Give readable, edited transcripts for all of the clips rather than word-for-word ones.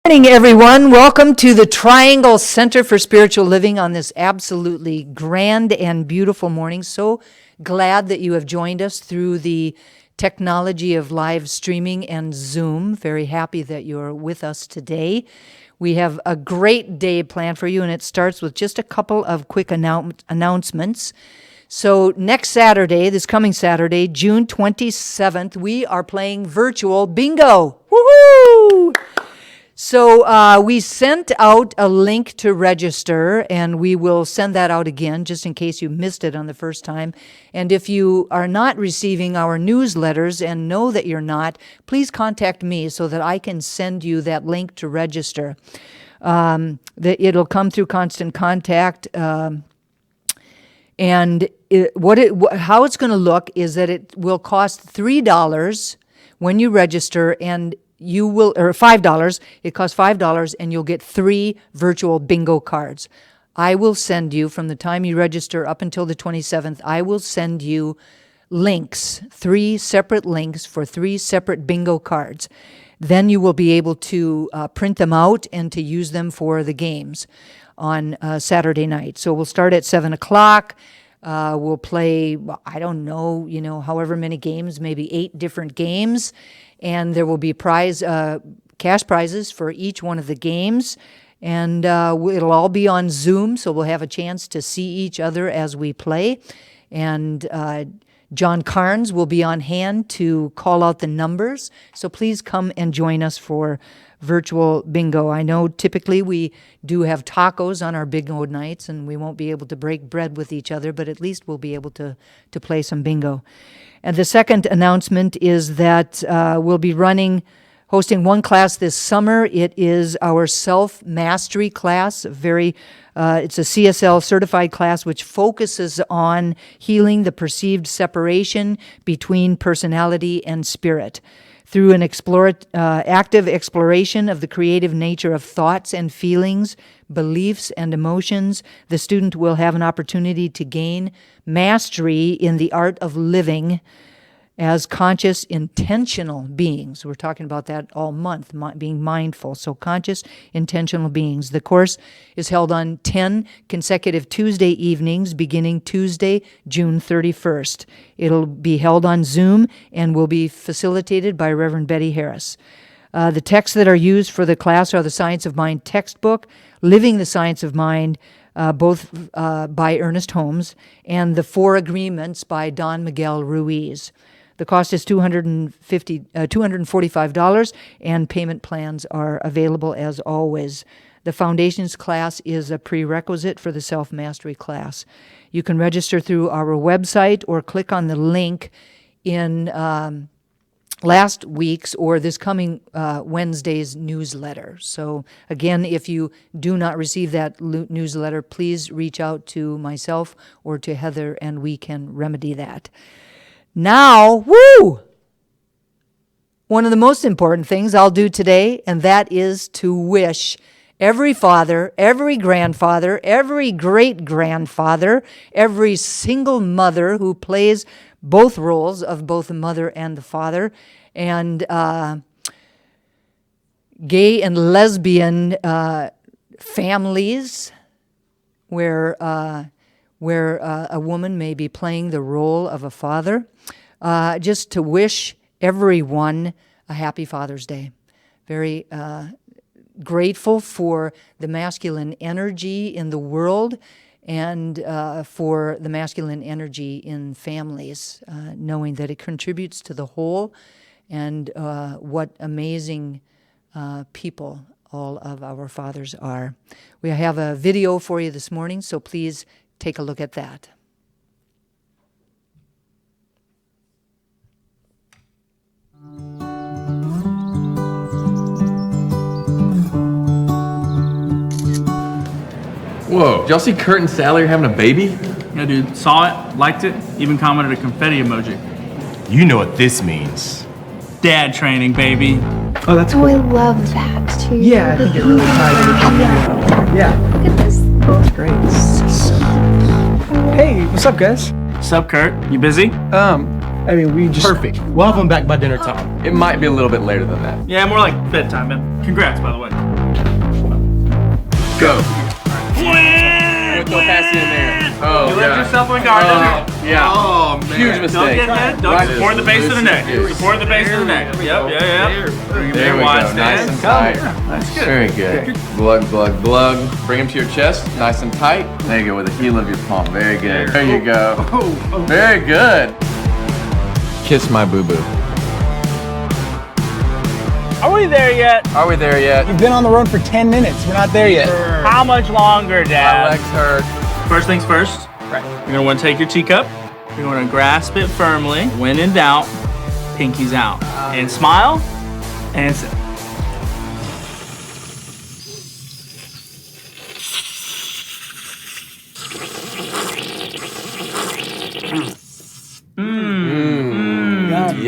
Morning, everyone. Welcome to the Triangle Center for Spiritual Living on this absolutely grand and beautiful morning. So glad that you have joined us through the technology of live streaming and Zoom. Very happy that you're with us today. We have a great day planned for you, and it starts with just a couple of quick announcements. So next Saturday, this coming Saturday, June 27th, we are playing virtual bingo. Woohoo! So we sent out a link to register, and we will send that out again just in case you missed it on the first time. And if you are not receiving our newsletters and know that you're not, please contact me so that I can send you that link to register. It'll come through Constant Contact. And how it's going to look is that it will cost $3 when you register, and you will, or $5, it costs $5, and you'll get 3 virtual bingo cards. I will send you, from the time you register up until the 27th, I will send you links, 3 separate links for 3 separate bingo cards. Then you will be able to print them out and to use them for the games on Saturday night. So we'll start at 7 o'clock. We'll play, I don't know, however many games, maybe 8 different games. And there will be cash prizes for each one of the games. And it'll all be on Zoom, so we'll have a chance to see each other as we play. And John Carnes will be on hand to call out the numbers. So please come and join us for virtual bingo. I know typically we do have tacos on our bingo nights, and we won't be able to break bread with each other, but at least we'll be able to play some bingo. And the second announcement is that we'll be hosting one class this summer. It is our self-mastery class, it's a CSL certified class which focuses on healing the perceived separation between personality and spirit. Through an active exploration of the creative nature of thoughts and feelings, beliefs and emotions, the student will have an opportunity to gain mastery in the art of living as conscious, intentional beings. We're talking about that all month, being mindful. So conscious, intentional beings. The course is held on 10 consecutive Tuesday evenings, beginning Tuesday, June 31st. It'll be held on Zoom and will be facilitated by Reverend Betty Harris. The texts that are used for the class are the Science of Mind textbook, Living the Science of Mind, both by Ernest Holmes, and The 4 Agreements by Don Miguel Ruiz. The cost is $245, and payment plans are available as always. The Foundations class is a prerequisite for the Self-Mastery class. You can register through our website or click on the link in last week's or this coming Wednesday's newsletter. So again, if you do not receive that newsletter, please reach out to myself or to Heather, and we can remedy that. Now, one of the most important things I'll do today, and that is to wish every father, every grandfather, every great-grandfather, every single mother who plays both roles of both the mother and the father, and gay and lesbian families where a woman may be playing the role of a father, just to wish everyone a happy Father's Day. Very grateful for the masculine energy in the world and for the masculine energy in families, knowing that it contributes to the whole, and what amazing people all of our fathers are. We have a video for you this morning, so please take a look at that. Whoa, did y'all see Kurt and Sally are having a baby? Yeah, dude, saw it, liked it, even commented a confetti emoji. You know what this means. Dad training, baby. Oh, that's cool. Oh, I love that too. Yeah, I think it really ties into the Yeah. Look at this. That's great. Hey, what's up, guys? Sup, Kurt? You busy? I mean, we just... Perfect. We'll have them back by dinner time. It might be a little bit later than that. Yeah, more like bedtime, man. Congrats, by the way. Go. Go past you in there. Oh, You left yourself unguarded. yeah. Oh, man. Huge Don't mistake. get hit. Don't Right. support the base of the neck. Yes. Support the base of the neck. Yep, yeah. There we Wide go. Nice stance. and tight. That's good. Very good. Glug, glug, glug. Bring him to your chest, nice and tight. There you go, with the heel of your palm. Very good. There you go. Very good. Kiss my boo-boo. Are we there yet? Are we there yet? You've been on the road for 10 minutes. We're not there yet. How much longer, My Dad? legs hurt. First things first. Right. You're gonna want to take your teacup. You're gonna grasp it firmly. When in doubt, pinkies out. And smile. And sit.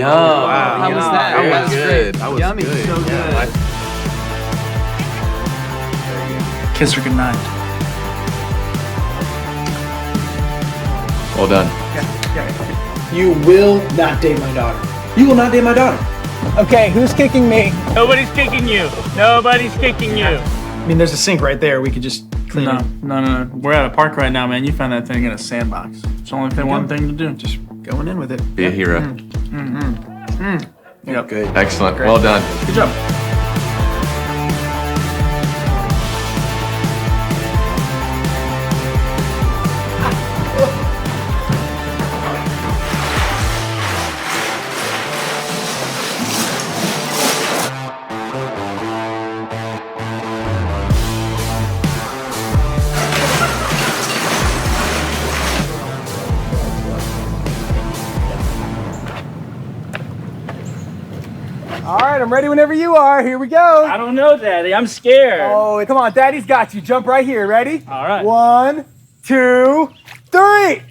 Yum. How was that? That Very was good. That was Yummy. good. So good. Yeah, Kiss her goodnight. well done. You will not date my daughter. You will not date my daughter. Okay, who's kicking me? Nobody's kicking you. Nobody's kicking you. I mean, there's a sink right there. We could just clean it. No. We're at a park right now, man. You found that thing in a sandbox. It's only one thing to do. Just going in with it. Be a hero. Yep. Good. Excellent. Well done. Good job. All right, I'm ready whenever you are. Here we go. I don't know, Daddy. I'm scared. Oh, come on, Daddy's got you. Jump right here. Ready? All right. 1, 2, 3.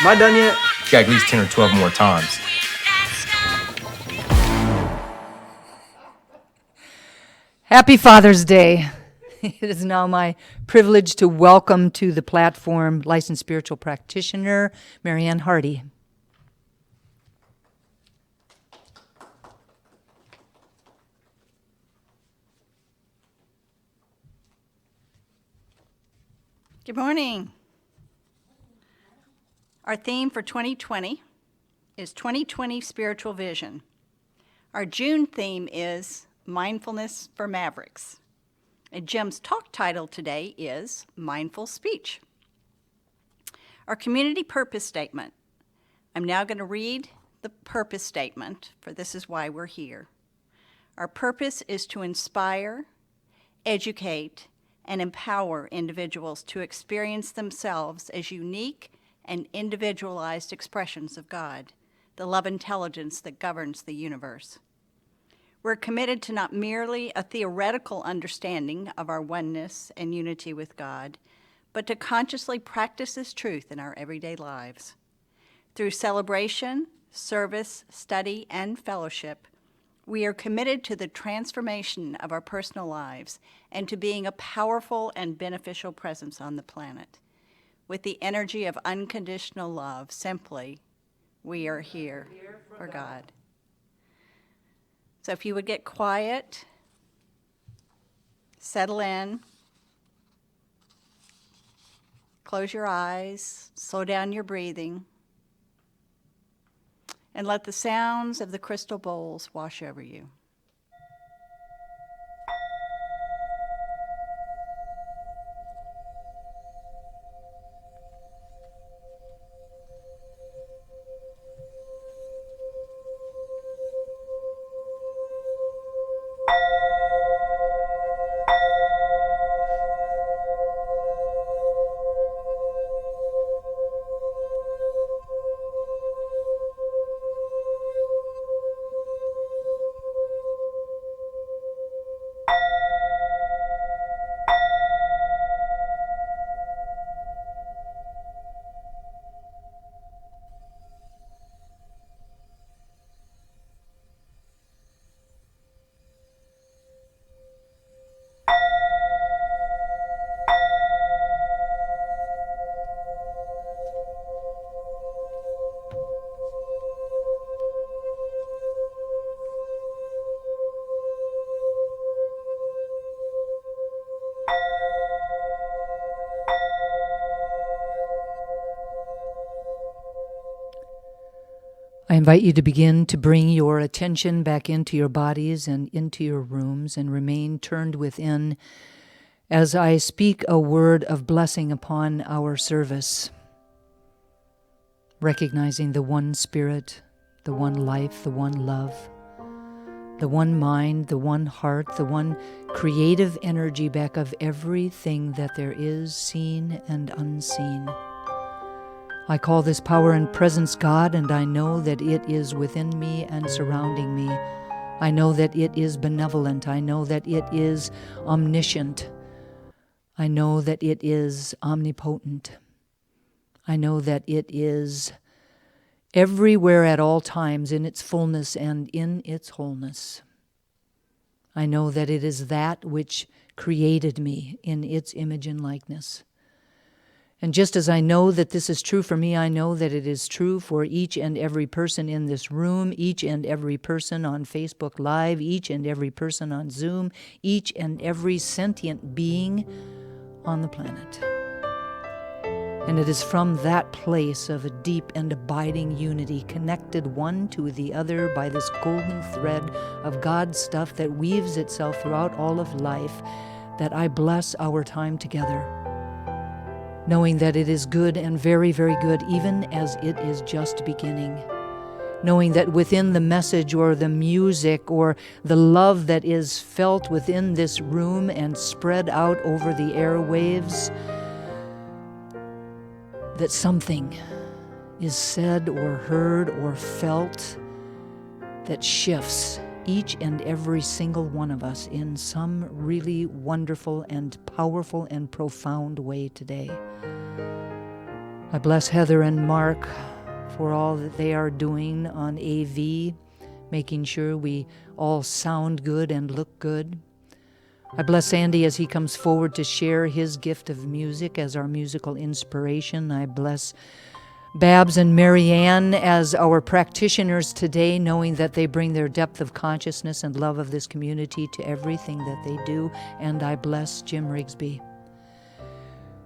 Am I done yet? Got at least 10 or 12 more times. Happy Father's Day. It is now my privilege to welcome to the platform licensed spiritual practitioner Marianne Hardy. Good morning. Our theme for 2020 is 2020 Spiritual Vision. Our June theme is Mindfulness for Mavericks. And Jim's talk title today is Mindful Speech. Our community purpose statement. I'm now going to read the purpose statement, for this is why we're here. Our purpose is to inspire, educate, and empower individuals to experience themselves as unique and individualized expressions of God, the love intelligence that governs the universe. We're committed to not merely a theoretical understanding of our oneness and unity with God, but to consciously practice this truth in our everyday lives. Through celebration, service, study, and fellowship, we are committed to the transformation of our personal lives and to being a powerful and beneficial presence on the planet. With the energy of unconditional love, simply, we are here for God. So if you would get quiet, settle in, close your eyes, slow down your breathing, and let the sounds of the crystal bowls wash over you. I invite you to begin to bring your attention back into your bodies and into your rooms and remain turned within as I speak a word of blessing upon our service, recognizing the one Spirit, the one life, the one love, the one mind, the one heart, the one creative energy back of everything that there is, seen and unseen. I call this power and presence God, and I know that it is within me and surrounding me. I know that it is benevolent. I know that it is omniscient. I know that it is omnipotent. I know that it is everywhere at all times in its fullness and in its wholeness. I know that it is that which created me in its image and likeness. And just as I know that this is true for me, I know that it is true for each and every person in this room, each and every person on Facebook Live, each and every person on Zoom, each and every sentient being on the planet. And it is from that place of a deep and abiding unity, connected one to the other by this golden thread of God's stuff that weaves itself throughout all of life, that I bless our time together, knowing that it is good and very, very good, even as it is just beginning. Knowing that within the message or the music or the love that is felt within this room and spread out over the airwaves, that something is said or heard or felt that shifts each and every single one of us in some really wonderful and powerful and profound way today. I bless Heather and Mark for all that they are doing on AV, making sure we all sound good and look good. I bless Andy as he comes forward to share his gift of music as our musical inspiration. I bless Babs and Marianne as our practitioners today, knowing that they bring their depth of consciousness and love of this community to everything that they do. And I bless Jim Rigsby,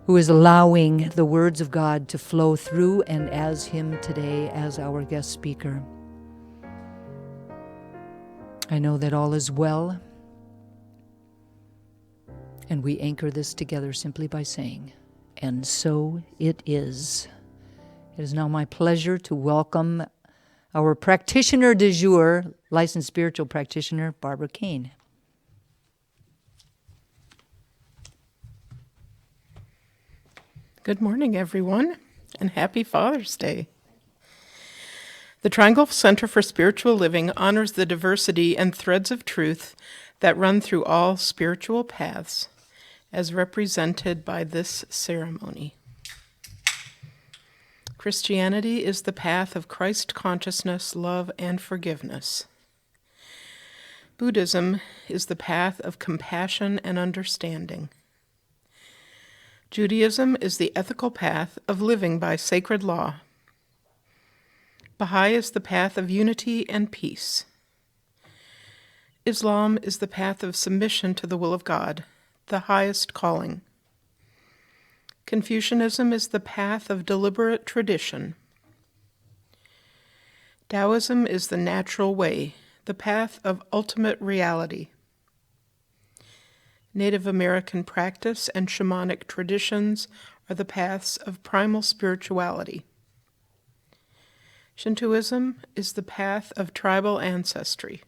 who is allowing the words of God to flow through and as him today as our guest speaker. I know that all is well, and we anchor this together simply by saying, and so it is. It is now my pleasure to welcome our practitioner du jour, licensed spiritual practitioner, Barbara Kane. Good morning, everyone, and happy Father's Day. The Triangle Center for Spiritual Living honors the diversity and threads of truth that run through all spiritual paths, as represented by this ceremony. Christianity is the path of Christ consciousness, love, and forgiveness. Buddhism is the path of compassion and understanding. Judaism is the ethical path of living by sacred law. Baha'i is the path of unity and peace. Islam is the path of submission to the will of God, the highest calling. Confucianism is the path of deliberate tradition. Taoism is the natural way, the path of ultimate reality. Native American practice and shamanic traditions are the paths of primal spirituality. Shintoism is the path of tribal ancestry.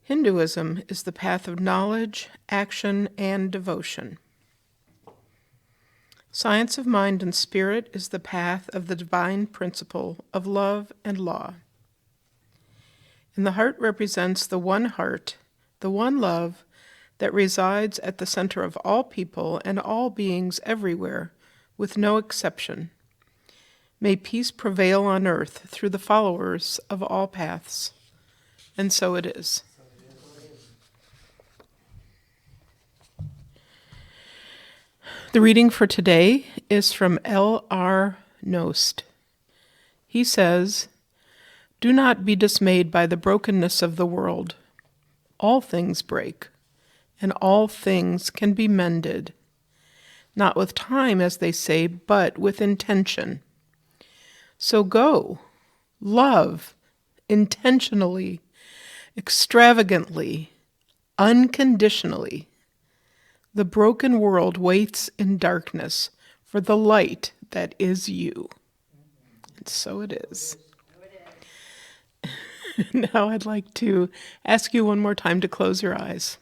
Hinduism is the path of knowledge, action, and devotion. Science of mind and spirit is the path of the divine principle of love and law. And the heart represents the one heart, the one love that resides at the center of all people and all beings everywhere, with no exception. May peace prevail on earth through the followers of all paths. And so it is. The reading for today is from L.R. Nost. He says, "Do not be dismayed by the brokenness of the world. All things break, and all things can be mended. Not with time, as they say, but with intention. So go, love intentionally, extravagantly, unconditionally. The broken world waits in darkness for the light that is you. And so it is. Now I'd like to ask you one more time to close your eyes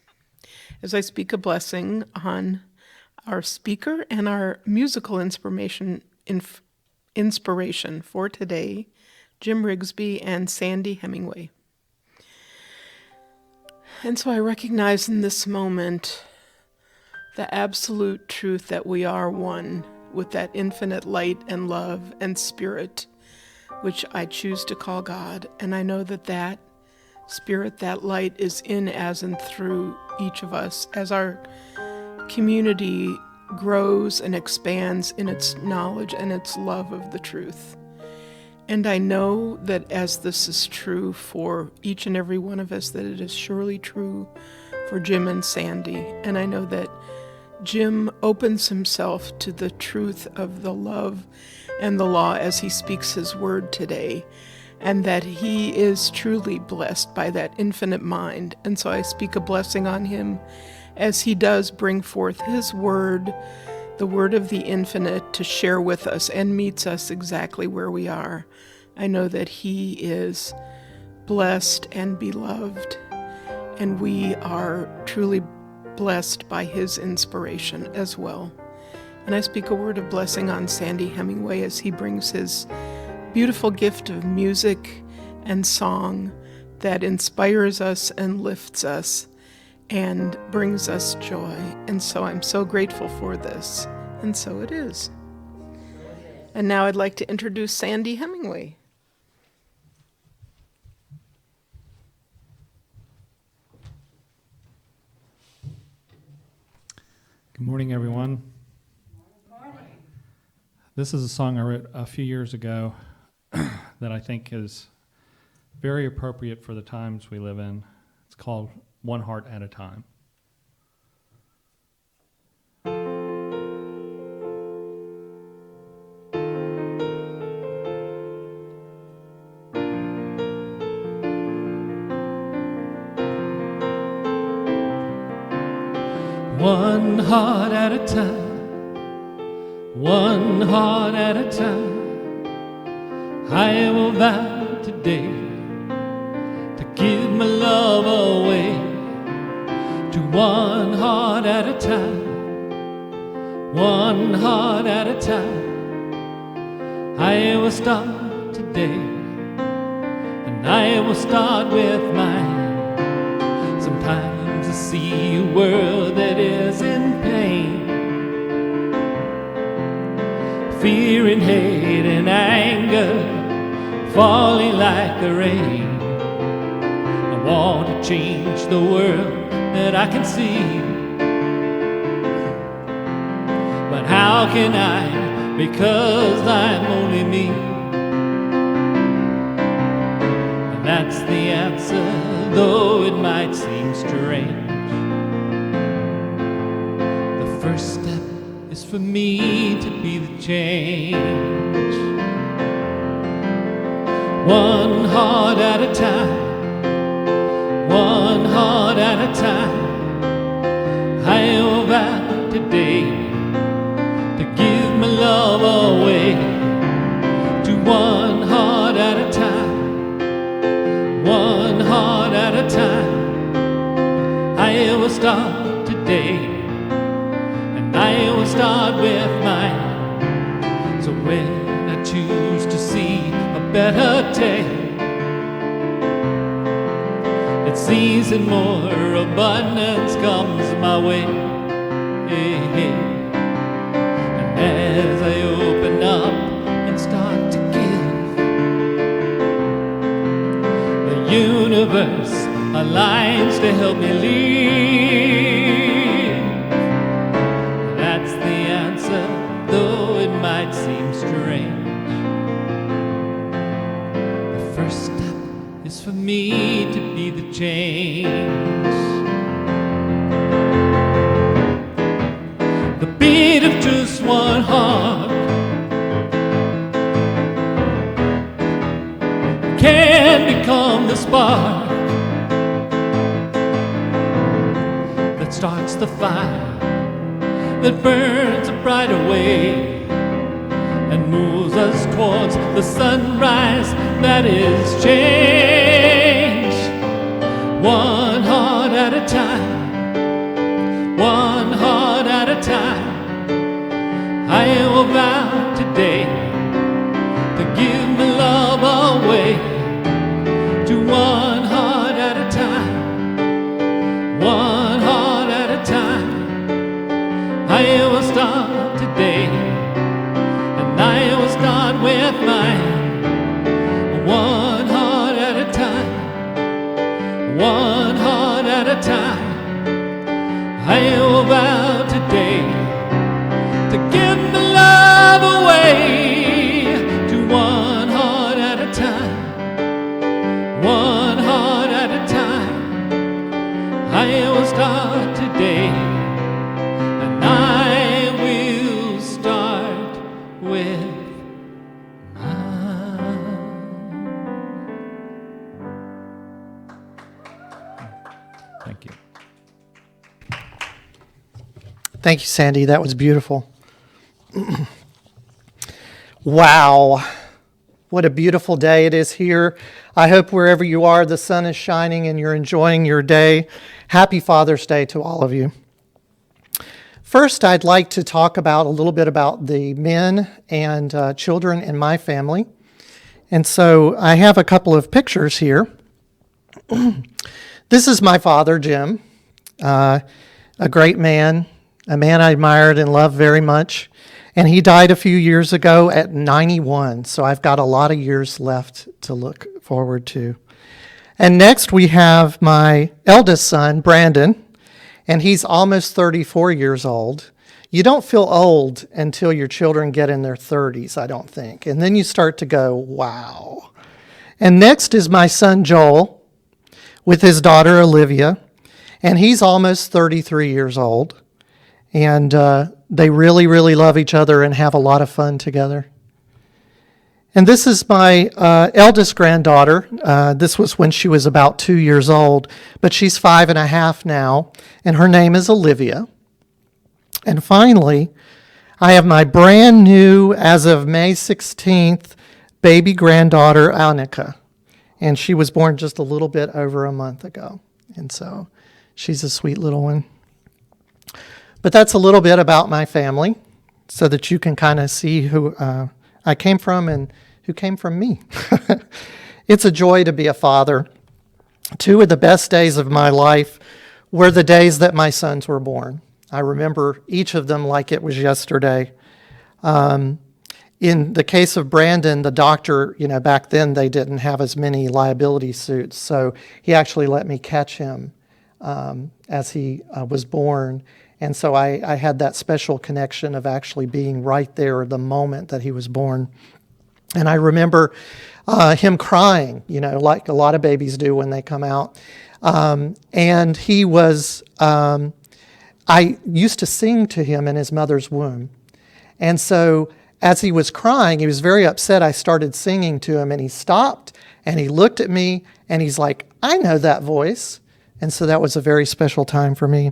as I speak a blessing on our speaker and our musical inspiration for today, Jim Rigsby and Sandy Hemingway. And so I recognize in this moment the absolute truth that we are one with that infinite light and love and spirit, which I choose to call God. And I know that that spirit, that light is in, as, and through each of us as our community grows and expands in its knowledge and its love of the truth. And I know that as this is true for each and every one of us, that it is surely true for Jim and Sandy. And I know that Jim opens himself to the truth of the love and the law as he speaks his word today, and that he is truly blessed by that infinite mind. And so I speak a blessing on him as he does bring forth his word, the word of the infinite, to share with us and meets us exactly where we are. I know that he is blessed and beloved, and we are truly blessed by his inspiration as well. And I speak a word of blessing on Sandy Hemingway as he brings his beautiful gift of music and song that inspires us and lifts us and brings us joy. And so I'm so grateful for this. And so it is. And now I'd like to introduce Sandy Hemingway. Good morning, everyone. Good morning. This is a song I wrote a few years ago that I think is very appropriate for the times we live in. It's called One Heart at a Time. One heart at a time, one heart at a time. I will vow today to give my love away to one heart at a time, one heart at a time. I will start today, and I will start with mine. Sometimes I see a world that is in pain, fear and hate and anger falling like the rain. I want to change the world that I can see, but how can I, because I'm only me? And that's the answer, though it might seem strange. The first step is for me to be the change. One heart at a time, one heart at a time. I will vow today to give my love away to one heart at a time, one heart at a time. I will start today, and I will start with mine. So when I choose to see a better day, it seems that more abundance comes my way. And as I open up and start to give, the universe aligns to help me live. That's the answer, though it might seem strange. The first step is for me to be the change. The beat of just one heart, can become the spark that starts the fire, that burns a brighter way and moves us towards the sunrise that is change. One heart at a time, one heart at a time. I will vow today to give my love away to one heart at a time, one heart at a time. I will start today, and I will start with mine. One heart at a time, one heart at a time. I will vow today to give my love away to one heart at a time, one heart at a time. I will start today, and I will start with mine. Thank you. Thank you, Sandy. That was beautiful. Wow. What a beautiful day it is here. I hope wherever you are, the sun is shining and you're enjoying your day. Happy Father's Day to all of you. First, I'd like to talk about a little bit about the men and children in my family. And so I have a couple of pictures here. This is my father, Jim, a great man, a man I admired and loved very much. And he died a few years ago at 91, so I've got a lot of years left to look forward to. And next we have my eldest son, Brandon, and he's almost 34 years old. You don't feel old until your children get in their 30s, I don't think. And then you start to go, wow. And next is my son, Joel, with his daughter, Olivia, and he's almost 33 years old. And they really, really love each other and have a lot of fun together. And this is my eldest granddaughter. This was when she was about 2 years old, but she's 5.5 now, and her name is Olivia. And finally, I have my brand new, as of May 16th, baby granddaughter, Annika. And she was born just a little bit over a month ago. And so she's a sweet little one. But that's a little bit about my family so that you can kind of see who I came from and who came from me. It's a joy to be a father. 2 of the best days of my life were the days that my sons were born. I remember each of them like it was yesterday. In the case of Brandon, the doctor, back then they didn't have as many liability suits, so he actually let me catch him as he was born. And so I had that special connection of actually being right there the moment that he was born. And I remember him crying, like a lot of babies do when they come out. And he was, I used to sing to him in his mother's womb. And so as he was crying, he was very upset. I started singing to him, and he stopped, and he looked at me, and he's like, I know that voice. And so that was a very special time for me.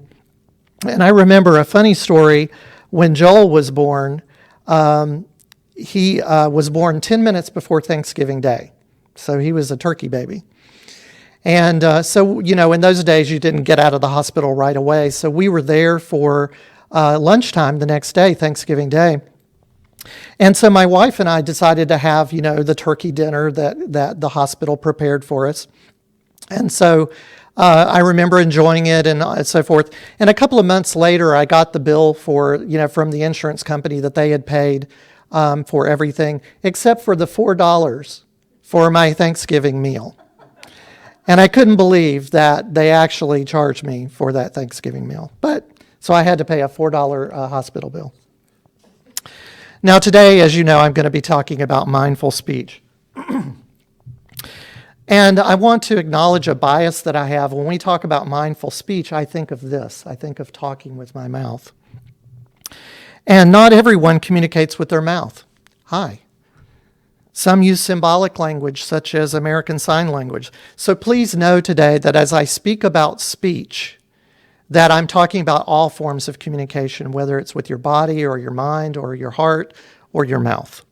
And I remember a funny story when Joel was born. He was born 10 minutes before Thanksgiving Day. So he was a turkey baby. And so, in those days, you didn't get out of the hospital right away. So we were there for lunchtime the next day, Thanksgiving Day. And so my wife and I decided to have, the turkey dinner that the hospital prepared for us. And so I remember enjoying it and so forth. And a couple of months later, I got the bill for, from the insurance company that they had paid for everything, except for the $4 for my Thanksgiving meal. And I couldn't believe that they actually charged me for that Thanksgiving meal. So I had to pay a $4 hospital bill. Now today, as you know, I'm going to be talking about mindful speech. And I want to acknowledge a bias that I have. When we talk about mindful speech, I think of this. I think of talking with my mouth. And not everyone communicates with their mouth. Hi. Some use symbolic language, such as American Sign Language. So please know today that as I speak about speech, that I'm talking about all forms of communication, whether it's with your body or your mind or your heart or your mouth.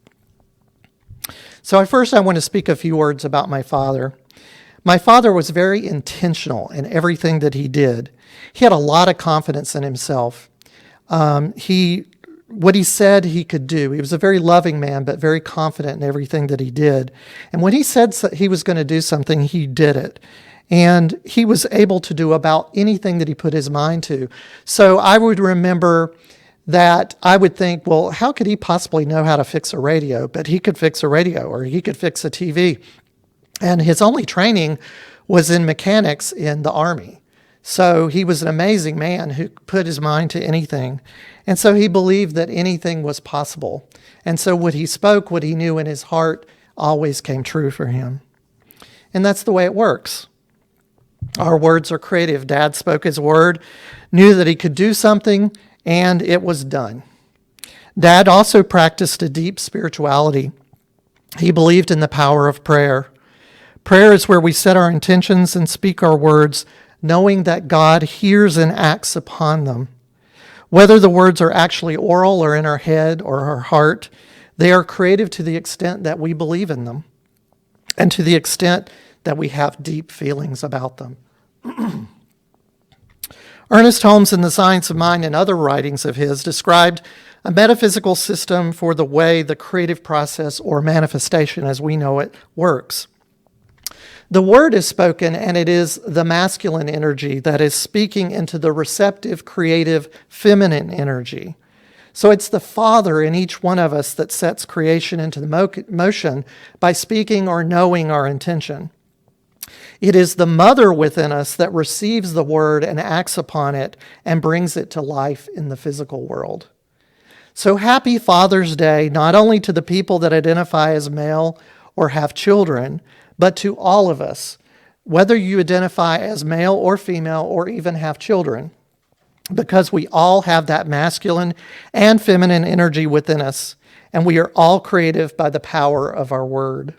So first I want to speak a few words about my father. My father was very intentional in everything that he did. He had a lot of confidence in himself. What he said he could do. He was a very loving man, but very confident in everything that he did. And when he said he was going to do something, he did it. And he was able to do about anything that he put his mind to. So I would remember that I would think, well, how could he possibly know how to fix a radio? But he could fix a radio, or he could fix a TV. And his only training was in mechanics in the Army. So he was an amazing man who put his mind to anything. And so he believed that anything was possible. And so what he spoke, what he knew in his heart, always came true for him. And that's the way it works. Our words are creative. Dad spoke his word, knew that he could do something, and it was done. Dad also practiced a deep spirituality. He believed in the power of prayer. Prayer is where we set our intentions and speak our words, knowing that God hears and acts upon them. Whether the words are actually oral or in our head or our heart, they are creative to the extent that we believe in them and to the extent that we have deep feelings about them. Ernest Holmes, in The Science of Mind and other writings of his, described a metaphysical system for the way the creative process or manifestation as we know it works. The word is spoken, and it is the masculine energy that is speaking into the receptive, creative, feminine energy. So it's the Father in each one of us that sets creation into the motion by speaking or knowing our intention. It is the mother within us that receives the word and acts upon it and brings it to life in the physical world. So happy Father's Day, not only to the people that identify as male or have children, but to all of us, whether you identify as male or female or even have children, because we all have that masculine and feminine energy within us, and we are all creative by the power of our word.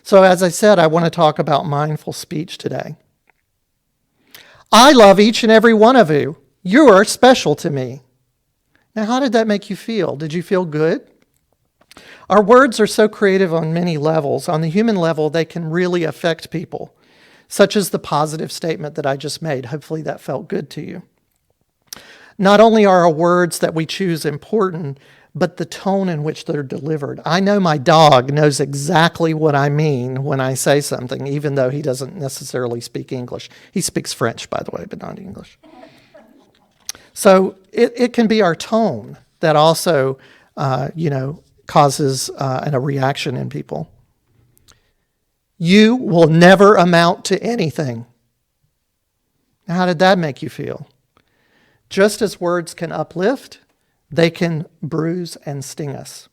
So as I said, I want to talk about mindful speech today. I love each and every one of you. You are special to me. Now, how did that make you feel? Did you feel good? Our words are so creative on many levels. On the human level, they can really affect people, such as the positive statement that I just made. Hopefully that felt good to you. Not only are our words that we choose important, but the tone in which they're delivered. I know my dog knows exactly what I mean when I say something, even though he doesn't necessarily speak English. He speaks French, by the way, but not English. So it can be our tone that also, causes a reaction in people. You will never amount to anything. Now, how did that make you feel? Just as words can uplift, they can bruise and sting us.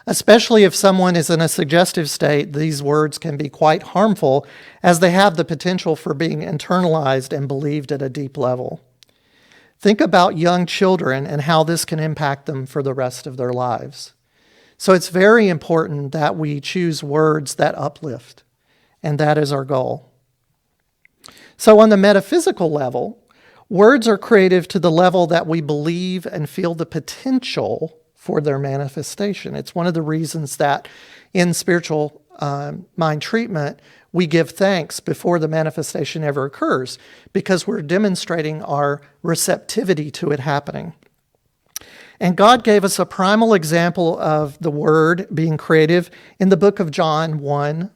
Especially if someone is in a suggestive state, these words can be quite harmful as they have the potential for being internalized and believed at a deep level. Think about young children and how this can impact them for the rest of their lives. So it's very important that we choose words that uplift, and that is our goal. So on the metaphysical level, words are creative to the level that we believe and feel the potential for their manifestation. It's one of the reasons that in spiritual mind treatment, we give thanks before the manifestation ever occurs, because we're demonstrating our receptivity to it happening. And God gave us a primal example of the word being creative in the book of John 1,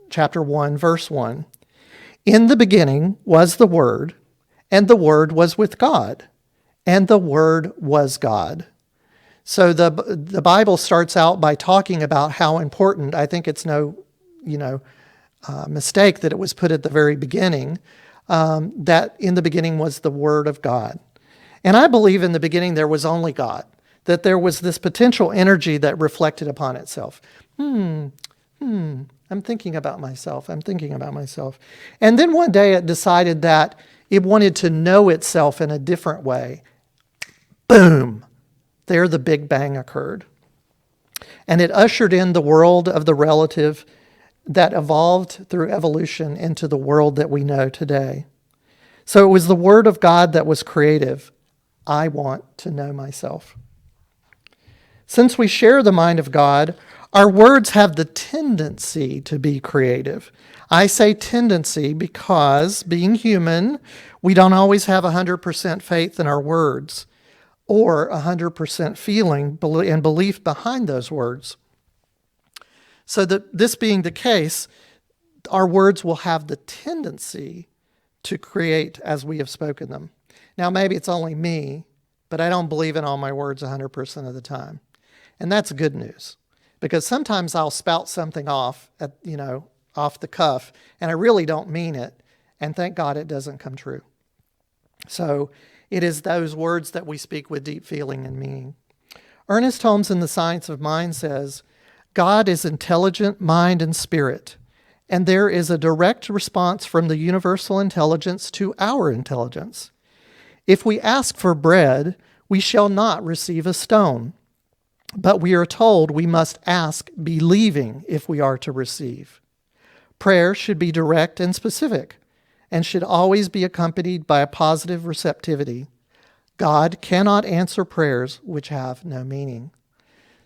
chapter 1, verse 1. In the beginning was the Word, and the Word was with God, and the Word was God. So the Bible starts out by talking about how important, I think it's no mistake that it was put at the very beginning, that in the beginning was the Word of God. And I believe in the beginning there was only God, that there was this potential energy that reflected upon itself. I'm thinking about myself. And then one day it decided that it wanted to know itself in a different way. Boom! There the Big Bang occurred. And it ushered in the world of the relative that evolved through evolution into the world that we know today. So it was the Word of God that was creative. I want to know myself. Since we share the mind of God, our words have the tendency to be creative. I say tendency because, being human, we don't always have 100% faith in our words or 100% feeling and belief behind those words. So this being the case, our words will have the tendency to create as we have spoken them. Now, maybe it's only me, but I don't believe in all my words 100% of the time. And that's good news, because sometimes I'll spout something off the cuff, and I really don't mean it, and thank God it doesn't come true. So it is those words that we speak with deep feeling and meaning. Ernest Holmes in The Science of Mind says, God is intelligent, mind, and spirit, and there is a direct response from the universal intelligence to our intelligence. If we ask for bread, we shall not receive a stone, but we are told we must ask believing if we are to receive. Prayer should be direct and specific, and should always be accompanied by a positive receptivity. God cannot answer prayers which have no meaning.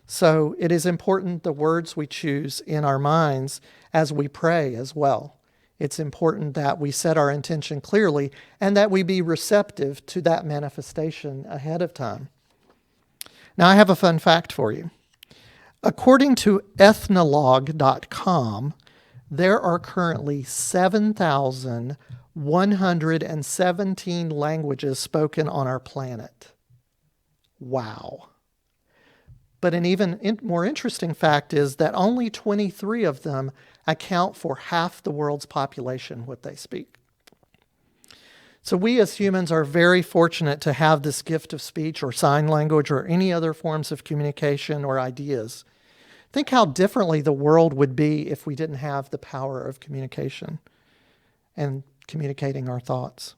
So it is important the words we choose in our minds as we pray as well. It's important that we set our intention clearly and that we be receptive to that manifestation ahead of time. Now, I have a fun fact for you. According to ethnologue.com, there are currently 7,117 languages spoken on our planet. Wow. But an even more interesting fact is that only 23 of them account for half the world's population, what they speak. So we as humans are very fortunate to have this gift of speech or sign language or any other forms of communication or ideas. Think how differently the world would be if we didn't have the power of communication and communicating our thoughts.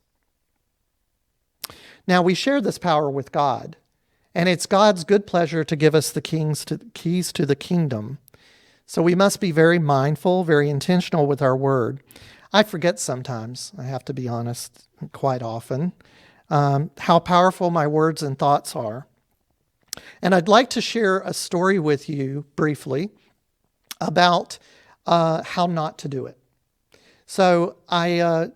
Now, we share this power with God, and it's God's good pleasure to give us the keys to the kingdom. So we must be very mindful, very intentional with our word. I forget sometimes, I have to be honest, quite often, how powerful my words and thoughts are. And I'd like to share a story with you briefly about how not to do it. So I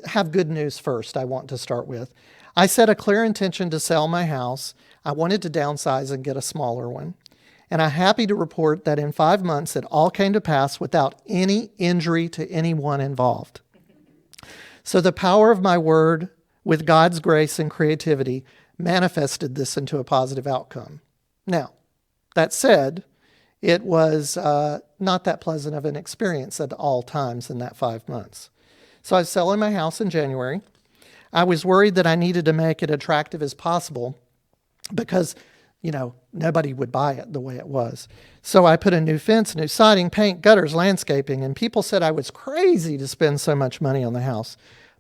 have good news first I want to start with. I set a clear intention to sell my house. I wanted to downsize and get a smaller one. And I'm happy to report that in 5 months it all came to pass without any injury to anyone involved. So the power of my word, with God's grace and creativity, manifested this into a positive outcome. Now, that said, it was not that pleasant of an experience at all times in that 5 months. So I was selling my house in January. I was worried that I needed to make it attractive as possible because, nobody would buy it the way it was. So I put a new fence, new siding, paint, gutters, landscaping, and people said I was crazy to spend so much money on the house.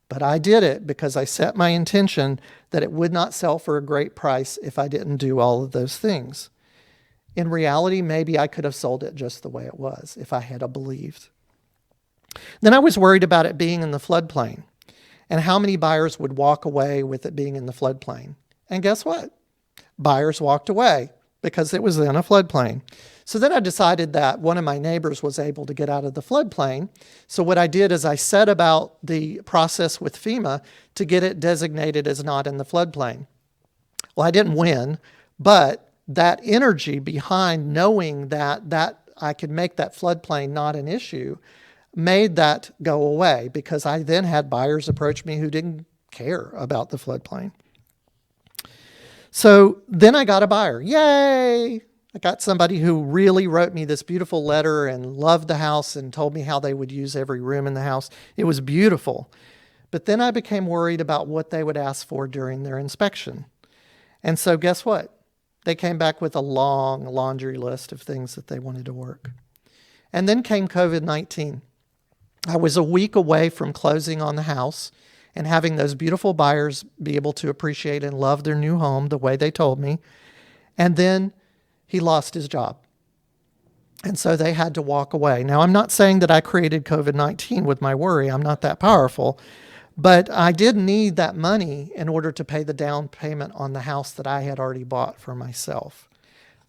But I did it because I set my intention that it would not sell for a great price if I didn't do all of those things. In reality, maybe I could have sold it just the way it was if I had believed. Then I was worried about it being in the floodplain and how many buyers would walk away with it being in the floodplain. And guess what? Buyers walked away because it was in a floodplain. So then I decided that one of my neighbors was able to get out of the floodplain. So what I did is I set about the process with FEMA to get it designated as not in the floodplain. Well, I didn't win, but that energy behind knowing that I could make that floodplain not an issue made that go away, because I then had buyers approach me who didn't care about the floodplain. So then I got a buyer. Yay! I got somebody who really wrote me this beautiful letter and loved the house and told me how they would use every room in the house. It was beautiful. But then I became worried about what they would ask for during their inspection. And so guess what? They came back with a long laundry list of things that they wanted to work. And then came COVID-19. I was a week away from closing on the house and having those beautiful buyers be able to appreciate and love their new home the way they told me. And then he lost his job. And so they had to walk away. Now, I'm not saying that I created COVID-19 with my worry. I'm not that powerful. But I did need that money in order to pay the down payment on the house that I had already bought for myself.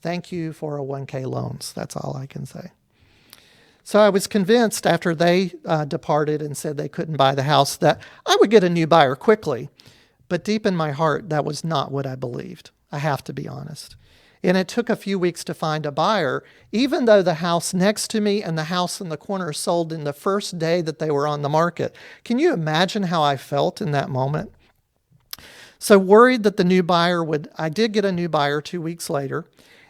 Thank you, 401k loans. That's all I can say. So I was convinced after they departed and said they couldn't buy the house that I would get a new buyer quickly. But deep in my heart, that was not what I believed. I have to be honest. And it took a few weeks to find a buyer, even though the house next to me and the house in the corner sold in the first day that they were on the market. Can you imagine how I felt in that moment? So worried that the new buyer I did get a new buyer 2 weeks later,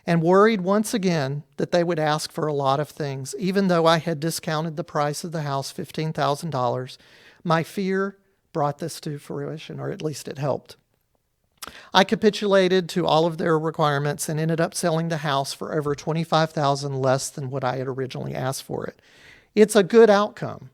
and worried once again that they would ask for a lot of things. Even though I had discounted the price of the house $15,000, my fear brought this to fruition, or at least it helped. I capitulated to all of their requirements and ended up selling the house for over $25,000 less than what I had originally asked for it. It's a good outcome,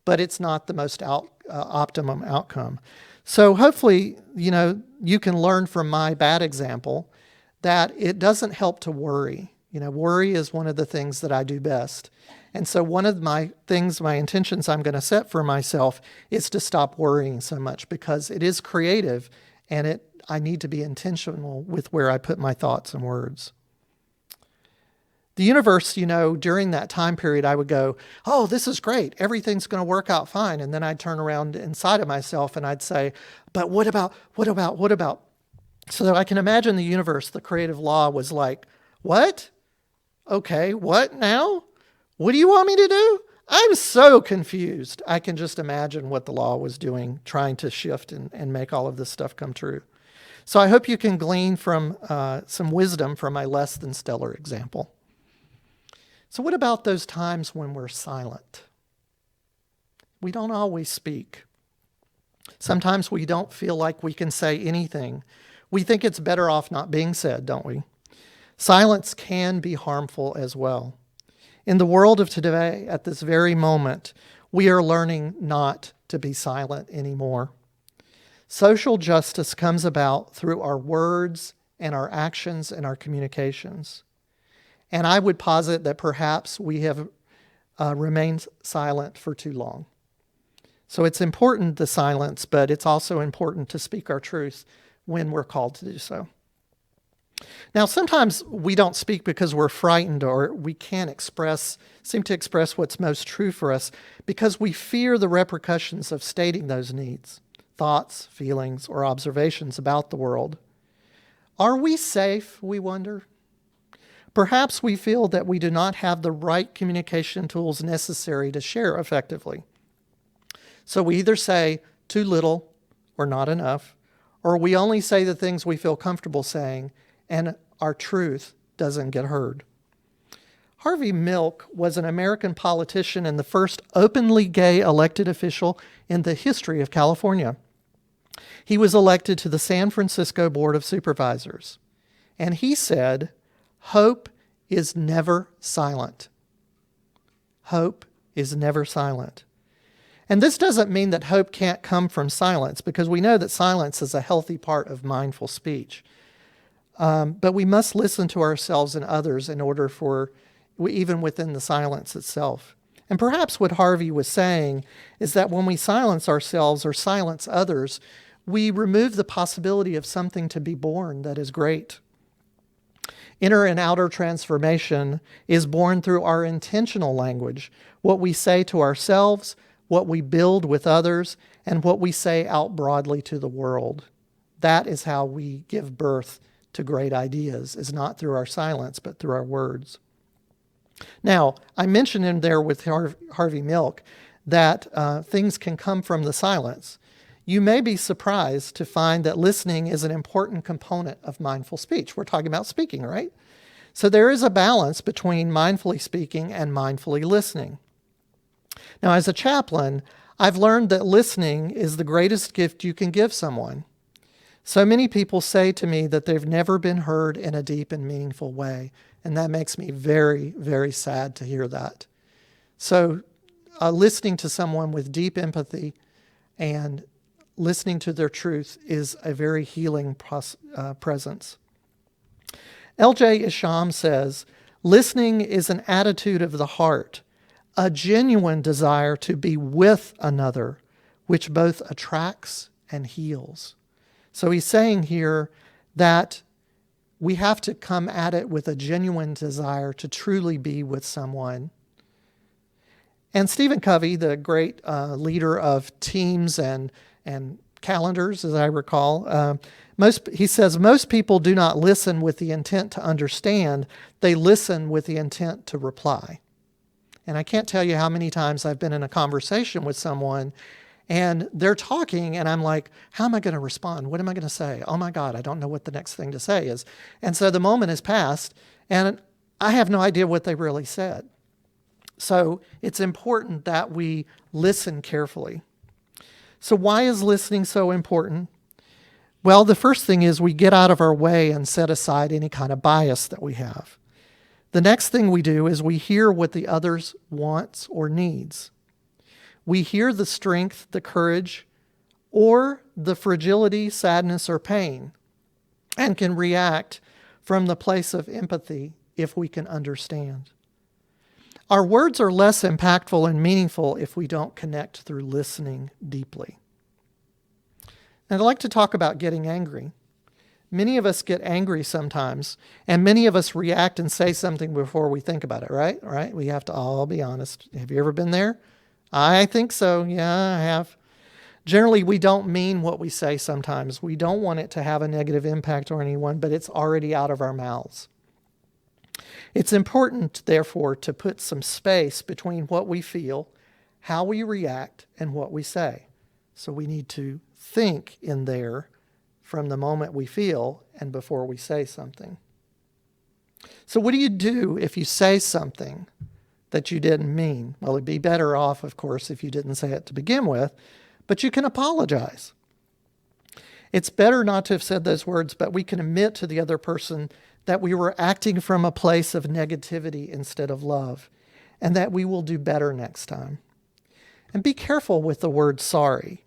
but it's not the most optimum outcome. So hopefully, you can learn from my bad example that it doesn't help to worry. Worry is one of the things that I do best. And so one of my intentions I'm going to set for myself is to stop worrying so much, because it is creative and I need to be intentional with where I put my thoughts and words. The universe, during that time period, I would go, oh, this is great. Everything's going to work out fine. And then I'd turn around inside of myself and I'd say, but what about? So that I can imagine the universe, the creative law was like, what? Okay, what now? What do you want me to do? I'm so confused. I can just imagine what the law was doing, trying to shift and make all of this stuff come true. So I hope you can glean from some wisdom from my less than stellar example. So what about those times when we're silent? We don't always speak. Sometimes we don't feel like we can say anything. We think it's better off not being said, don't we? Silence can be harmful as well. In the world of today, at this very moment, we are learning not to be silent anymore. Social justice comes about through our words and our actions and our communications. And I would posit that perhaps we have remained silent for too long. So it's important, the silence, but it's also important to speak our truth when we're called to do so. Now, sometimes we don't speak because we're frightened or we can't seem to express what's most true for us because we fear the repercussions of stating those needs, thoughts, feelings, or observations about the world. Are we safe, we wonder? Perhaps we feel that we do not have the right communication tools necessary to share effectively. So we either say too little or not enough, or we only say the things we feel comfortable saying, and our truth doesn't get heard. Harvey Milk was an American politician and the first openly gay elected official in the history of California. He was elected to the San Francisco Board of Supervisors, and he said, "Hope is never silent." Hope is never silent. And this doesn't mean that hope can't come from silence, because we know that silence is a healthy part of mindful speech. But we must listen to ourselves and others in order for, even within the silence itself. And perhaps what Harvey was saying is that when we silence ourselves or silence others, we remove the possibility of something to be born that is great. Inner and outer transformation is born through our intentional language, what we say to ourselves, what we build with others, and what we say out broadly to the world. That is how we give birth to great ideas, is not through our silence, but through our words. Now, I mentioned in there with Harvey Milk that things can come from the silence. You may be surprised to find that listening is an important component of mindful speech. We're talking about speaking, right? So there is a balance between mindfully speaking and mindfully listening. Now, as a chaplain, I've learned that listening is the greatest gift you can give someone. So many people say to me that they've never been heard in a deep and meaningful way, and that makes me very, very sad to hear that. So listening to someone with deep empathy and listening to their truth is a very healing presence. L.J. Isham says, Listening is an attitude of the heart, a genuine desire to be with another, which both attracts and heals. So he's saying here that we have to come at it with a genuine desire to truly be with someone. And Stephen Covey, the great leader of teams and calendars, as I recall, he says most people do not listen with the intent to understand. They listen with the intent to reply. And I can't tell you how many times I've been in a conversation with someone and they're talking and I'm like, how am I going to respond? What am I going to say? Oh my God, I don't know what the next thing to say is. And so the moment has passed and I have no idea what they really said. So it's important that we listen carefully. So why is listening so important? Well, the first thing is we get out of our way and set aside any kind of bias that we have. The next thing we do is we hear what the other wants or needs. We hear the strength, the courage, or the fragility, sadness, or pain, and can react from the place of empathy if we can understand. Our words are less impactful and meaningful if we don't connect through listening deeply. And I'd like to talk about getting angry. Many of us get angry sometimes, and many of us react and say something before we think about it, right? Right? We have to all be honest. Have you ever been there? I think so. Yeah, I have. Generally, we don't mean what we say sometimes. We don't want it to have a negative impact on anyone, but it's already out of our mouths. It's important, therefore, to put some space between what we feel, how we react, and what we say. So we need to think in there from the moment we feel and before we say something. So what do you do if you say something that you didn't mean? Well, it'd be better off, of course, if you didn't say it to begin with, but you can apologize. It's better not to have said those words, but we can admit to the other person that we were acting from a place of negativity instead of love, and that we will do better next time. And be careful with the word sorry.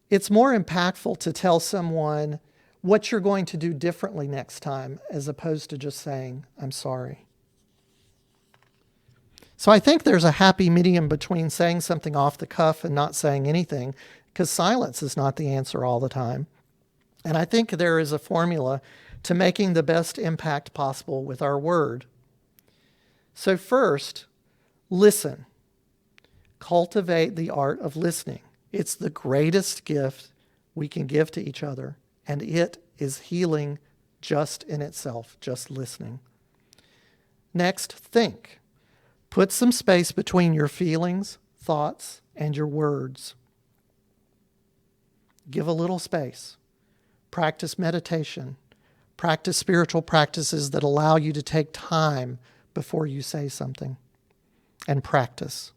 It's more impactful to tell someone what you're going to do differently next time as opposed to just saying, I'm sorry. So I think there's a happy medium between saying something off the cuff and not saying anything, because silence is not the answer all the time. And I think there is a formula to making the best impact possible with our word. So first, listen. Cultivate the art of listening. It's the greatest gift we can give to each other, and it is healing just in itself, just listening. Next, think. Put some space between your feelings, thoughts, and your words. Give a little space. Practice meditation. Practice spiritual practices that allow you to take time before you say something. And practice.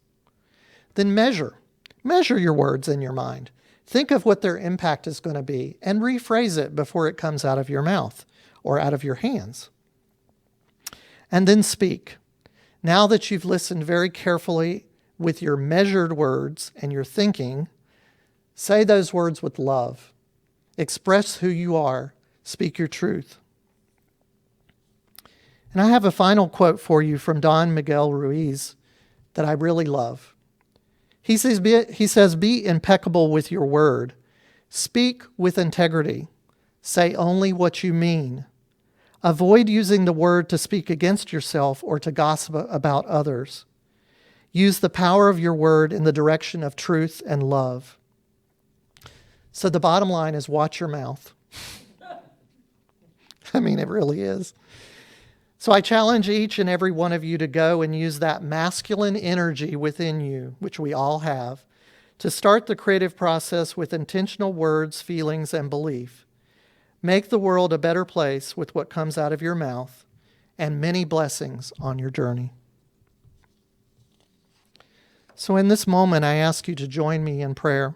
Then measure. Measure your words in your mind. Think of what their impact is going to be and rephrase it before it comes out of your mouth or out of your hands. And then speak. Now that you've listened very carefully with your measured words and your thinking, say those words with love. Express who you are. Speak your truth. And I have a final quote for you from Don Miguel Ruiz that I really love. He says, be impeccable with your word. Speak with integrity. Say only what you mean. Avoid using the word to speak against yourself or to gossip about others. Use the power of your word in the direction of truth and love. So the bottom line is watch your mouth. I mean, it really is. So I challenge each and every one of you to go and use that masculine energy within you, which we all have, to start the creative process with intentional words, feelings, and belief. Make the world a better place with what comes out of your mouth, and many blessings on your journey. So in this moment, I ask you to join me in prayer.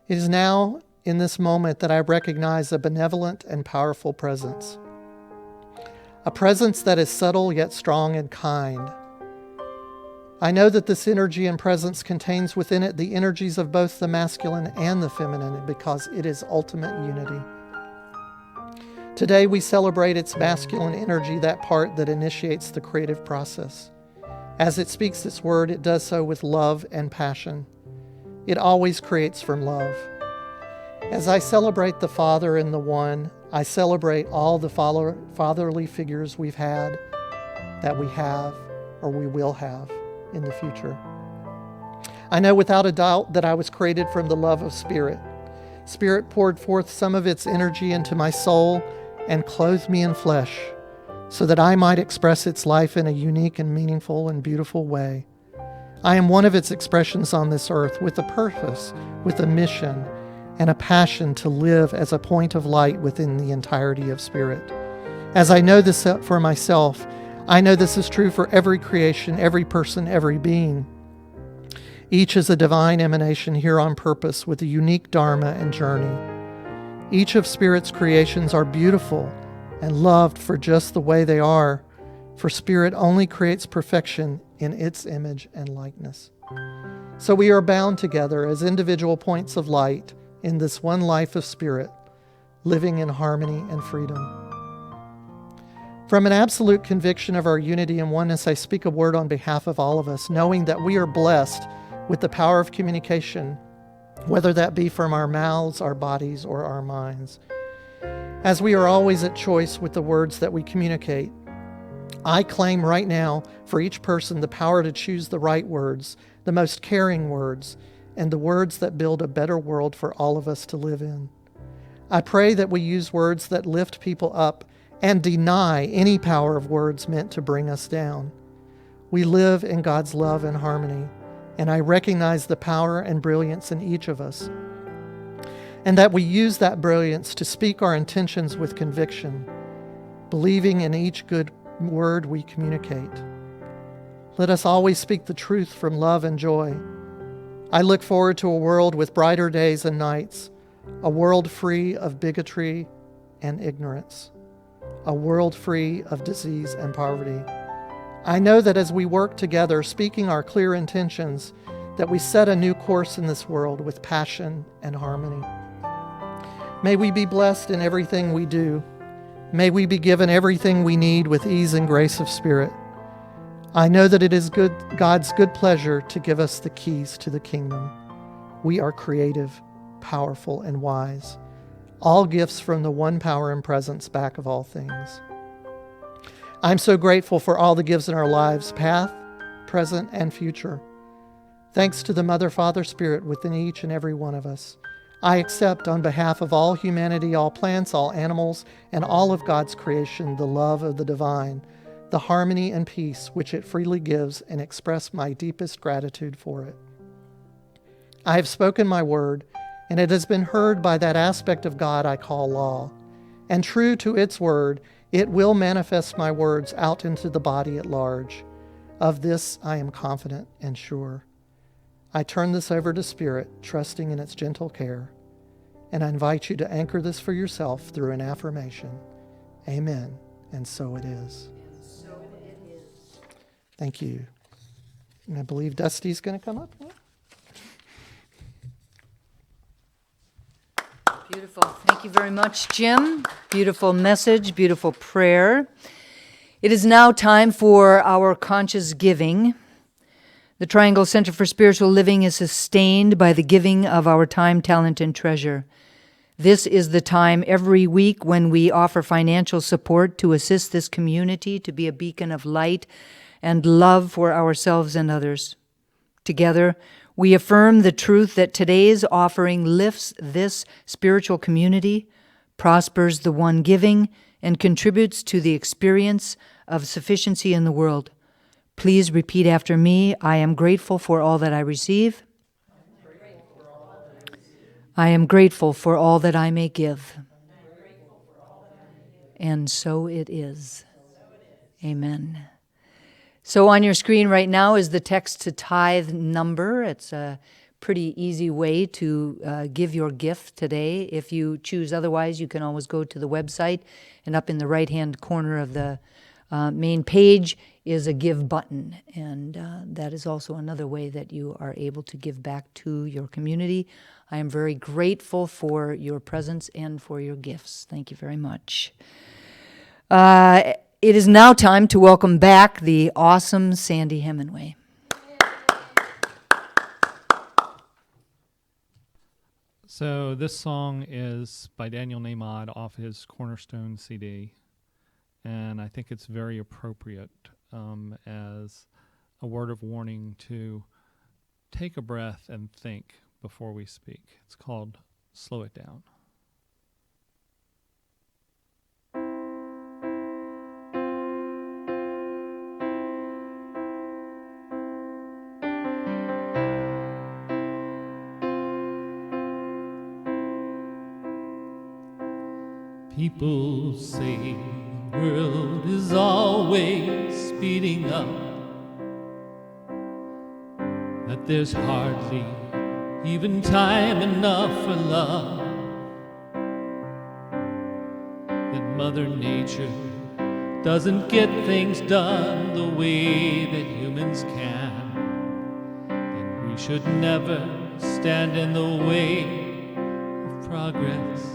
It is now in this moment that I recognize a benevolent and powerful presence. A presence that is subtle yet strong and kind. I know that this energy and presence contains within it the energies of both the masculine and the feminine because it is ultimate unity. Today we celebrate its masculine energy, that part that initiates the creative process. As it speaks its word, it does so with love and passion. It always creates from love. As I celebrate the Father in the One, I celebrate all the fatherly figures we've had, that we have, or we will have in the future. I know without a doubt that I was created from the love of Spirit. Spirit poured forth some of its energy into my soul and clothed me in flesh, so that I might express its life in a unique and meaningful and beautiful way. I am one of its expressions on this earth, with a purpose, with a mission, and a passion to live as a point of light within the entirety of Spirit. As I know this for myself, I know this is true for every creation, every person, every being. Each is a divine emanation here on purpose with a unique dharma and journey. Each of Spirit's creations are beautiful and loved for just the way they are, for Spirit only creates perfection in its image and likeness. So we are bound together as individual points of light in this one life of Spirit, living in harmony and freedom. From an absolute conviction of our unity and oneness, I speak a word on behalf of all of us, knowing that we are blessed with the power of communication, whether that be from our mouths, our bodies, or our minds. As we are always at choice with the words that we communicate, I claim right now for each person the power to choose the right words, the most caring words, and the words that build a better world for all of us to live in. I pray that we use words that lift people up and deny any power of words meant to bring us down. We live in God's love and harmony, and I recognize the power and brilliance in each of us, and that we use that brilliance to speak our intentions with conviction, believing in each good word we communicate. Let us always speak the truth from love and joy. I look forward to a world with brighter days and nights, a world free of bigotry and ignorance, a world free of disease and poverty. I know that as we work together, speaking our clear intentions, that we set a new course in this world with passion and harmony. May we be blessed in everything we do. May we be given everything we need with ease and grace of Spirit. I know that it is God's good pleasure to give us the keys to the kingdom. We are creative, powerful, and wise, all gifts from the one power and presence back of all things. I'm so grateful for all the gifts in our lives, past, present, and future. Thanks to the Mother, Father, Spirit within each and every one of us, I accept on behalf of all humanity, all plants, all animals, and all of God's creation, the love of the divine, the harmony and peace which it freely gives, and express my deepest gratitude for it. I have spoken my word, and it has been heard by that aspect of God I call law. And true to its word, it will manifest my words out into the body at large. Of this I am confident and sure. I turn this over to Spirit, trusting in its gentle care. And I invite you to anchor this for yourself through an affirmation. Amen. And so it is. Thank you. And I believe Dusty's going to come up. Beautiful. Thank you very much, Jim. Beautiful message, beautiful prayer. It is now time for our conscious giving. The Triangle Center for Spiritual Living is sustained by the giving of our time, talent, and treasure. This is the time every week when we offer financial support to assist this community to be a beacon of light and love for ourselves and others. Together, we affirm the truth that today's offering lifts this spiritual community, prospers the one giving, and contributes to the experience of sufficiency in the world. Please repeat after me. I am grateful for all that I receive. I am grateful for all that I may give. And so it is. Amen. So on your screen right now is the text to tithe number. It's a pretty easy way to give your gift today. If you choose otherwise, you can always go to the website, and up in the right-hand corner of the main page is a give button, and that is also another way that you are able to give back to your community. I am very grateful for your presence and for your gifts. Thank you very much. It is now time to welcome back the awesome Sandy Hemingway. So this song is by Daniel Namod off his Cornerstone CD, and I think it's very appropriate as a word of warning to take a breath and think before we speak. It's called Slow It Down. People say the world is always speeding up, that there's hardly even time enough for love, that Mother Nature doesn't get things done the way that humans can, and we should never stand in the way of progress.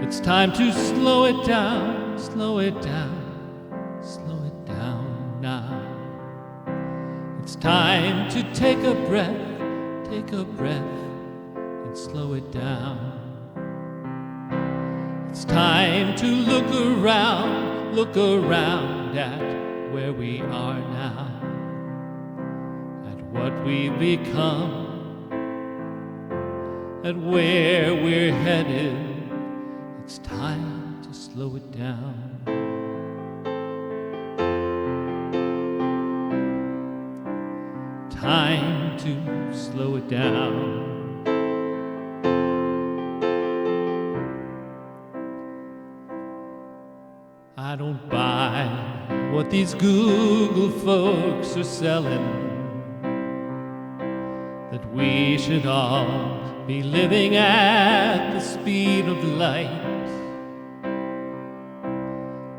It's time to slow it down, slow it down, slow it down now. It's time to take a breath, and slow it down. It's time to look around at where we are now, at what we've become, at where we're headed. It's time to slow it down. Time to slow it down. I don't buy what these Google folks are selling, that we should all be living at the speed of light.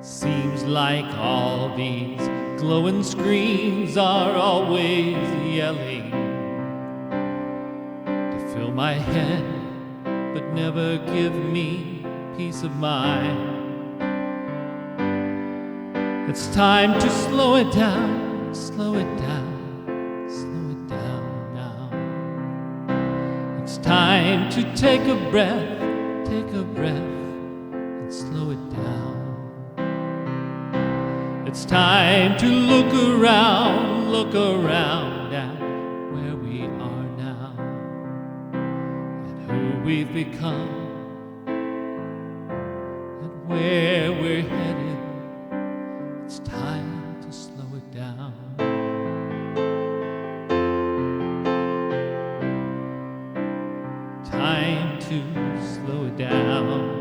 Seems like all these glowing screens are always yelling to fill my head, but never give me peace of mind. It's time to slow it down, slow it down, slow it down now. It's time to take a breath, and slow it down. It's time to look around at where we are now, at who we've become, at where we're headed. It's time to slow it down. Time to slow it down.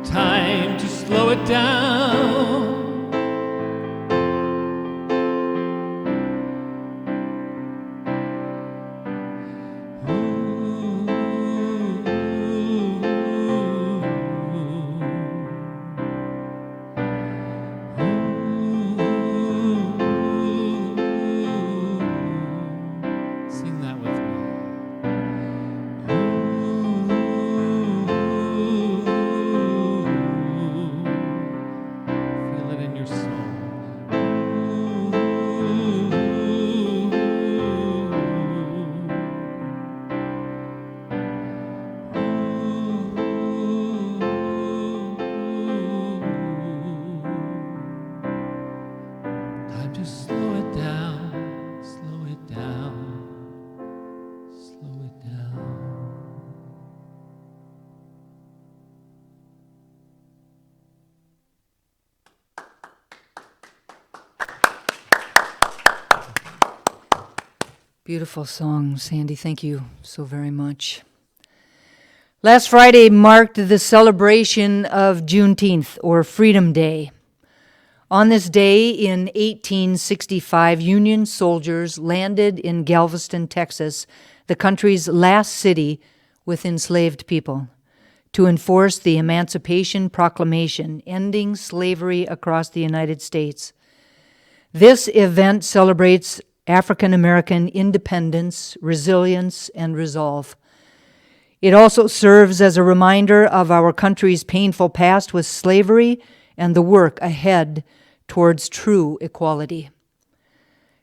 Time to slow it down. Sing that with me. Feel it in your soul. Time to slow it down, slow it down, slow it down. Beautiful song, Sandy. Thank you so very much. Last Friday marked the celebration of Juneteenth, or Freedom Day. On this day in 1865, Union soldiers landed in Galveston, Texas, the country's last city with enslaved people, to enforce the Emancipation Proclamation, ending slavery across the United States. This event celebrates African American independence, resilience, and resolve. It also serves as a reminder of our country's painful past with slavery and the work ahead towards true equality.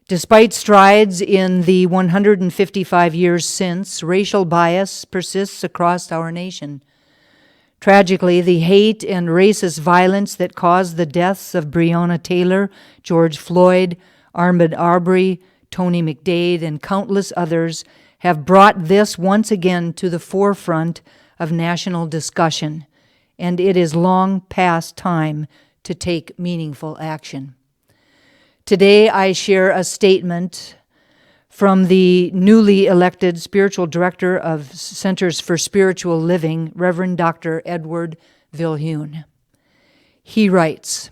Despite strides in the 155 years since, racial bias persists across our nation. Tragically, the hate and racist violence that caused the deaths of Breonna Taylor, George Floyd, Ahmaud Arbery, Tony McDade, and countless others have brought this once again to the forefront of national discussion, and it is long past time to take meaningful action. Today, I share a statement from the newly elected spiritual director of Centers for Spiritual Living, Reverend Dr. Edward Vilhune. He writes,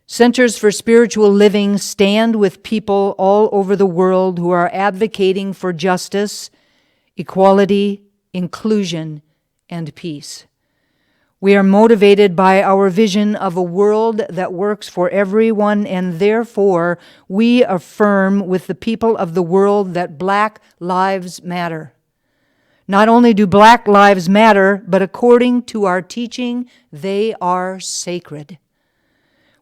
Centers for Spiritual Living stand with people all over the world who are advocating for justice, equality, inclusion, and peace. We are motivated by our vision of a world that works for everyone, and therefore we affirm with the people of the world that Black lives matter. Not only do Black lives matter, but according to our teaching, they are sacred.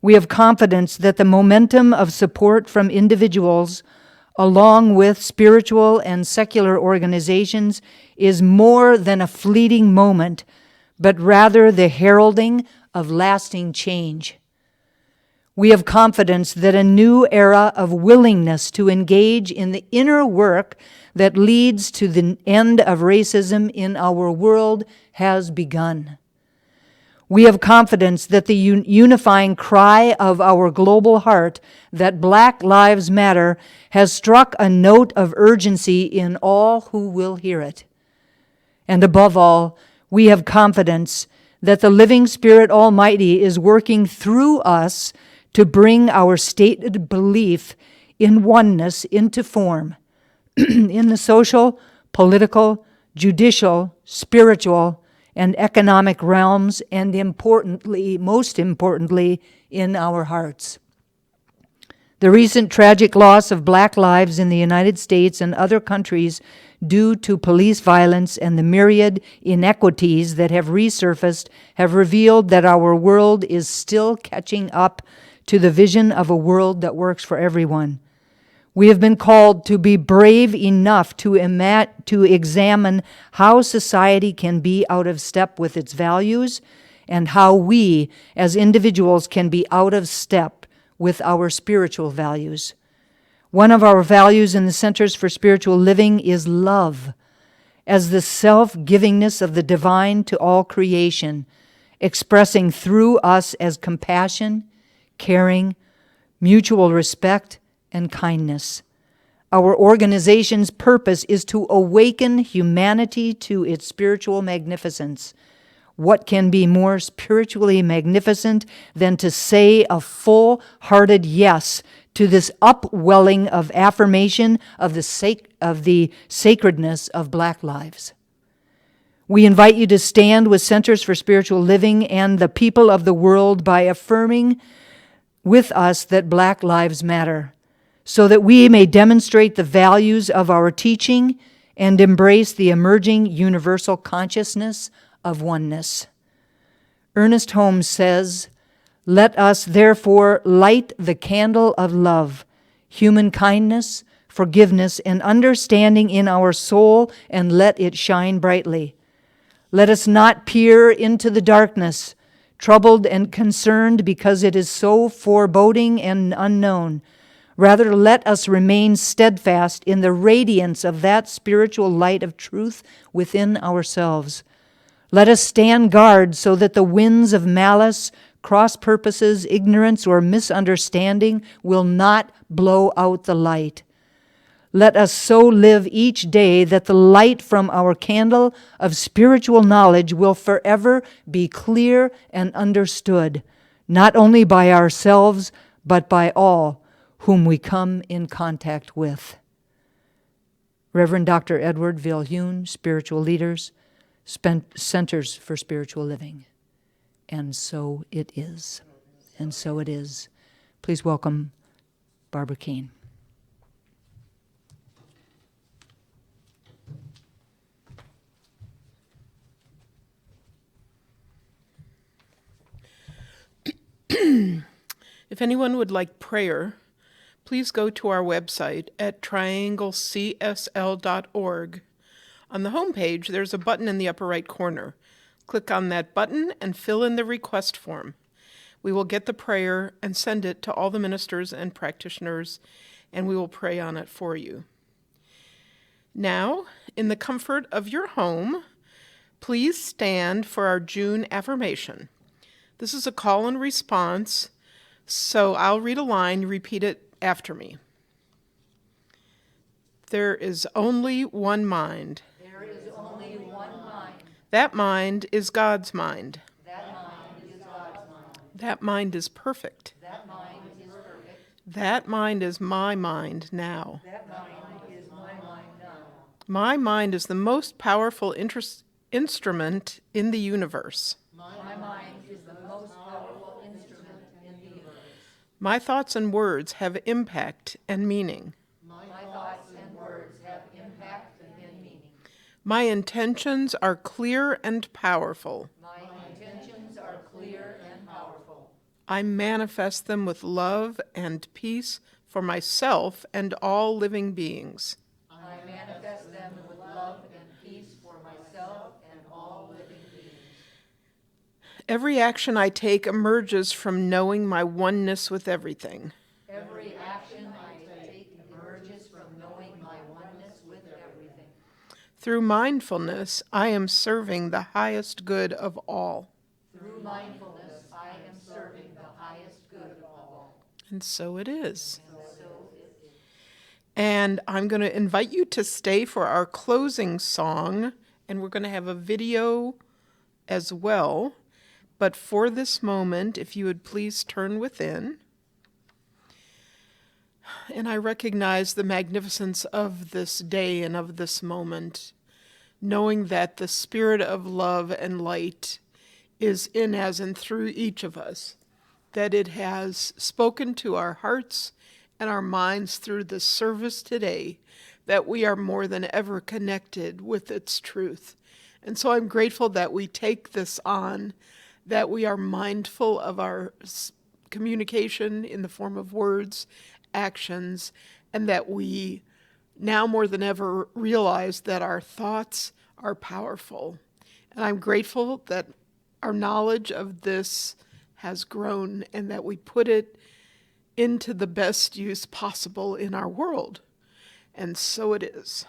We have confidence that the momentum of support from individuals, along with spiritual and secular organizations, is more than a fleeting moment, but rather the heralding of lasting change. We have confidence that a new era of willingness to engage in the inner work that leads to the end of racism in our world has begun. We have confidence that the unifying cry of our global heart that Black Lives Matter has struck a note of urgency in all who will hear it. And above all, we have confidence that the living Spirit Almighty is working through us to bring our stated belief in oneness into form in the social, political, judicial, spiritual, and economic realms, and importantly, most importantly, in our hearts. The recent tragic loss of Black lives in the United States and other countries due to police violence and the myriad inequities that have resurfaced have revealed that our world is still catching up to the vision of a world that works for everyone. We have been called to be brave enough to examine how society can be out of step with its values and how we as individuals can be out of step with our spiritual values. One of our values in the Centers for Spiritual Living is love, as the self-givingness of the divine to all creation, expressing through us as compassion, caring, mutual respect, and kindness. Our organization's purpose is to awaken humanity to its spiritual magnificence. What can be more spiritually magnificent than to say a full-hearted yes to this upwelling of affirmation of the sacredness of Black lives? We invite you to stand with Centers for Spiritual Living and the people of the world by affirming with us that Black lives matter, so that we may demonstrate the values of our teaching and embrace the emerging universal consciousness of oneness. Ernest Holmes says, "Let us therefore light the candle of love, human kindness, forgiveness, and understanding in our soul, and let it shine brightly. Let us not peer into the darkness, troubled and concerned because it is so foreboding and unknown. Rather, let us remain steadfast in the radiance of that spiritual light of truth within ourselves. Let us stand guard so that the winds of malice, cross-purposes, ignorance, or misunderstanding will not blow out the light. Let us so live each day that the light from our candle of spiritual knowledge will forever be clear and understood, not only by ourselves, but by all whom we come in contact with. Reverend Dr. Edward Vilhune, Spiritual Leaders, Centers for Spiritual Living. And so it is. And so it is. Please welcome Barbara Keene. If anyone would like prayer, please go to our website at trianglecsl.org. On the homepage, there's a button in the upper right corner. Click on that button and fill in the request form. We will get the prayer and send it to all the ministers and practitioners, and we will pray on it for you. Now, in the comfort of your home, please stand for our June affirmation. This is a call and response, so I'll read a line, repeat it after me. There is only one mind. There is only one mind. That mind is God's mind. That mind is God's mind. That mind is perfect. That mind is perfect. That mind is my mind now. That mind is my mind now. My mind is the most powerful instrument in the universe. My mind is the most powerful instrument in the universe. My thoughts and words have impact and meaning. My thoughts and words have impact and meaning. My intentions are clear and powerful. My intentions are clear and powerful. I manifest them with love and peace for myself and all living beings. I manifest them with love and peace for myself and all living beings. Every action I take emerges from knowing my oneness with everything. Every action I take emerges from knowing my oneness with everything. Through mindfulness, I am serving the highest good of all. Through mindfulness, I am serving the highest good of all. And so it is. And I'm going to invite you to stay for our closing song, and we're going to have a video as well. But for this moment, if you would please turn within. And I recognize the magnificence of this day and of this moment, knowing that the spirit of love and light is in, as, and through each of us, that it has spoken to our hearts and our minds through this service today, that we are more than ever connected with its truth. And so I'm grateful that we take this on, that we are mindful of our communication in the form of words, actions, and that we now more than ever realize that our thoughts are powerful. And I'm grateful that our knowledge of this has grown and that we put it into the best use possible in our world. And so it is.